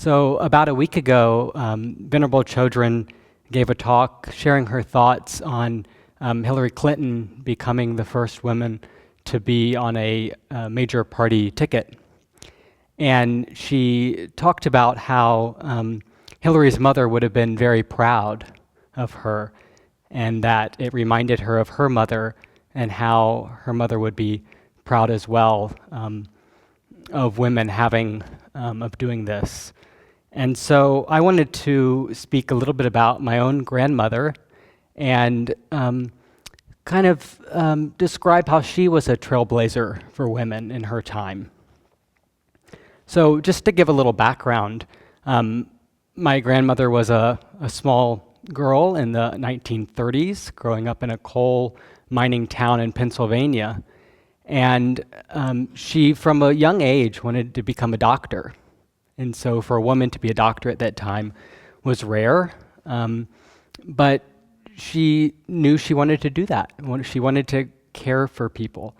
So about a week ago, Venerable Chodron gave a talk sharing her thoughts on Hillary Clinton becoming the first woman to be on a major party ticket. And she talked about how Hillary's mother would have been very proud of her, and that it reminded her of her mother and how her mother would be proud as well of women of doing this. And so I wanted to speak a little bit about my own grandmother and describe how she was a trailblazer for women in her time. So just to give a little background, my grandmother was a small girl in the 1930s, growing up in a coal mining town in Pennsylvania. And she, from a young age, wanted to become a doctor. And so for a woman to be a doctor at that time was rare. But she knew she wanted to do that. She wanted to care for people.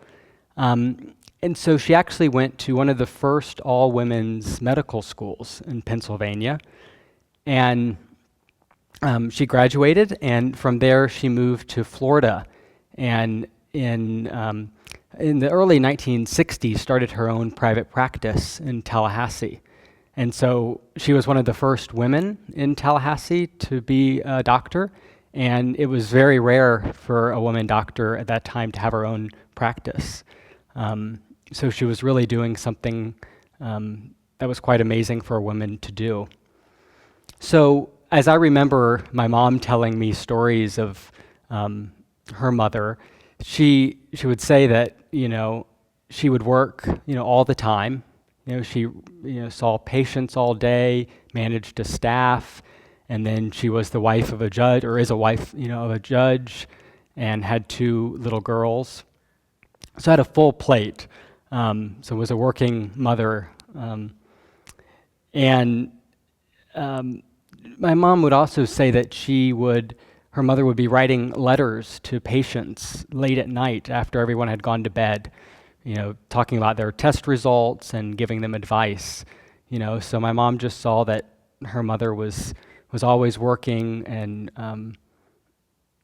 And so she actually went to one of the first all-women's medical schools in Pennsylvania. And she graduated, and from there she moved to Florida. And in the early 1960s, started her own private practice in Tallahassee. And so she was one of the first women in Tallahassee to be a doctor, and it was very rare for a woman doctor at that time to have her own practice. So she was really doing something that was quite amazing for a woman to do. So as I remember my mom telling me stories of her mother, she would say that, she would work, all the time. She saw patients all day, managed a staff, and then she was the wife of a judge, or is a wife, of a judge, and had 2 little girls. So had a full plate. So was a working mother. My mom would also say that her mother would be writing letters to patients late at night after everyone had gone to bed, talking about their test results and giving them advice. So my mom just saw that her mother was always working and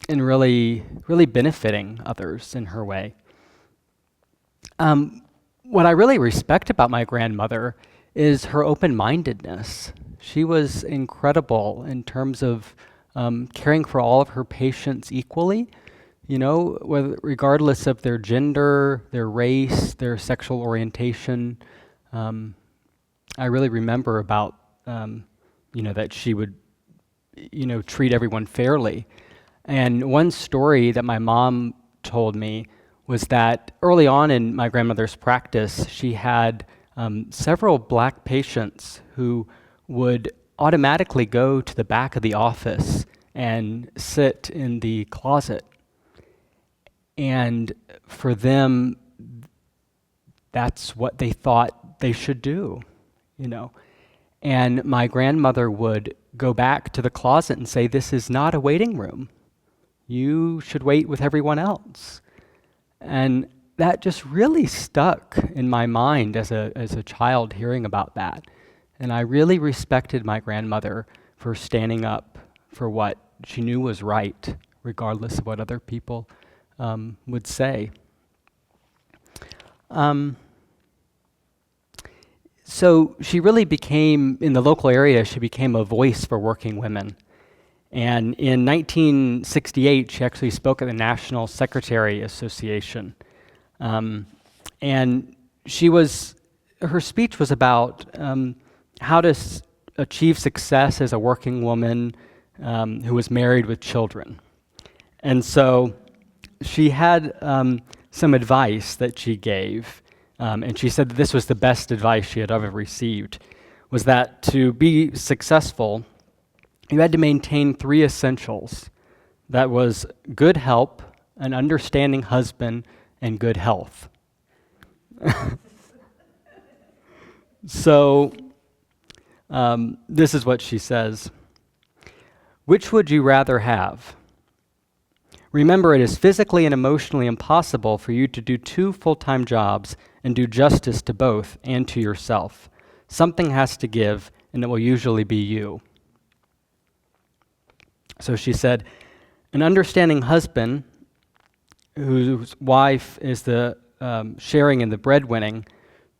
really, really benefiting others in her way. What I really respect about my grandmother is her open-mindedness. She was incredible in terms of caring for all of her patients equally, regardless of their gender, their race, their sexual orientation. I really remember about, that she would, treat everyone fairly. And one story that my mom told me was that early on in my grandmother's practice, she had several black patients who would automatically go to the back of the office and sit in the closet. And for them, that's what they thought they should do, And my grandmother would go back to the closet and say, "This is not a waiting room. You should wait with everyone else." And that just really stuck in my mind as a child hearing about that. And I really respected my grandmother for standing up for what she knew was right, regardless of what other people would say. So she really became, in the local area, she became a voice for working women. And in 1968, she actually spoke at the National Secretary Association. And her speech was about how to achieve success as a working woman who was married with children. And so she had some advice that she gave, and she said that this was the best advice she had ever received, was that to be successful, you had to maintain 3 essentials. That was good help, an understanding husband, and good health. So this is what she says. Which would you rather have? Remember, it is physically and emotionally impossible for you to do 2 full-time jobs and do justice to both and to yourself. Something has to give, and it will usually be you. So she said, an understanding husband whose wife is the sharing in the breadwinning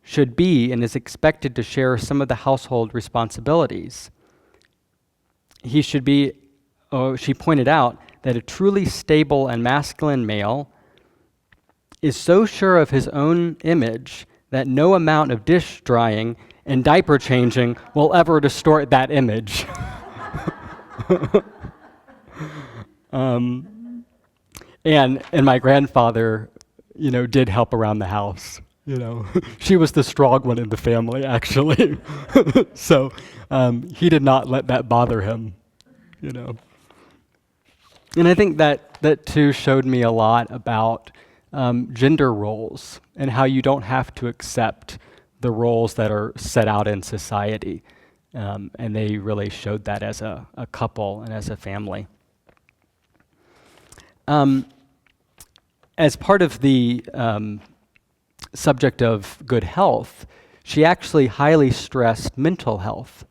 should be and is expected to share some of the household responsibilities. He should be, she pointed out, that a truly stable and masculine male is so sure of his own image that no amount of dish drying and diaper changing will ever distort that image. And my grandfather, did help around the house. She was the strong one in the family, actually. So he did not let that bother him. And I think that too showed me a lot about gender roles and how you don't have to accept the roles that are set out in society. And they really showed that as a couple and as a family. As part of the subject of good health, she actually highly stressed mental health.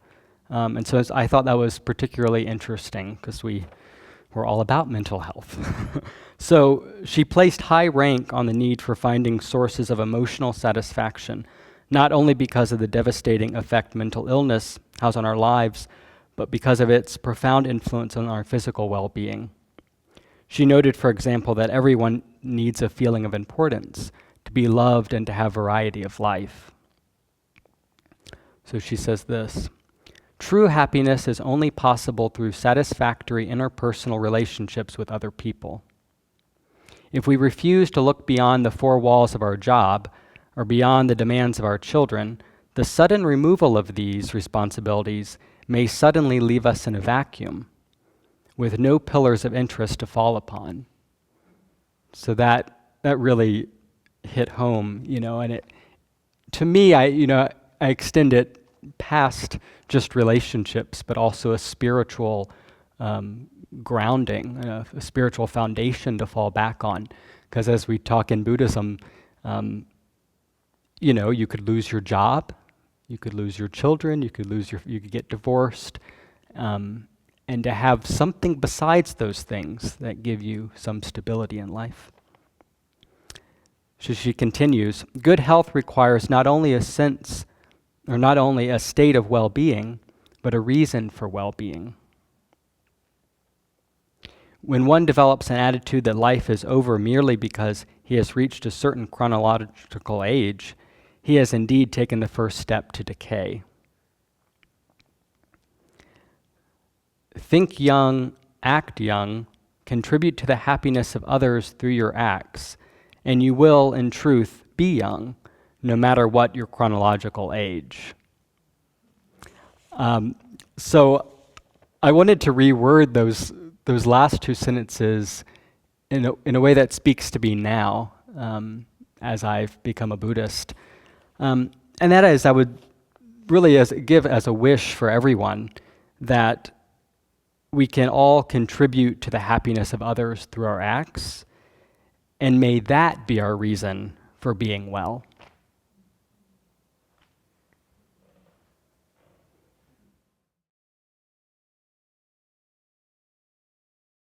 And so I thought that was particularly interesting because we're all about mental health. So she placed high rank on the need for finding sources of emotional satisfaction, not only because of the devastating effect mental illness has on our lives, but because of its profound influence on our physical well-being. She noted, for example, that everyone needs a feeling of importance, to be loved and to have variety of life. So she says this, true happiness is only possible through satisfactory interpersonal relationships with other people. If we refuse to look beyond the four walls of our job or beyond the demands of our children, the sudden removal of these responsibilities may suddenly leave us in a vacuum with no pillars of interest to fall upon. So that really hit home, and it, to me, I extend it past just relationships, but also a spiritual grounding, a spiritual foundation to fall back on. Because as we talk in Buddhism, you could lose your job, you could lose your children, you could get divorced, and to have something besides those things that give you some stability in life. So she continues, good health requires not only a state of well-being, but a reason for well-being. When one develops an attitude that life is over merely because he has reached a certain chronological age, he has indeed taken the first step to decay. Think young, act young, contribute to the happiness of others through your acts, and you will, in truth, be young, no matter what your chronological age. So I wanted to reword those last two sentences in a way that speaks to me now, as I've become a Buddhist. And that is, I would really give as a wish for everyone that we can all contribute to the happiness of others through our acts, and may that be our reason for being well.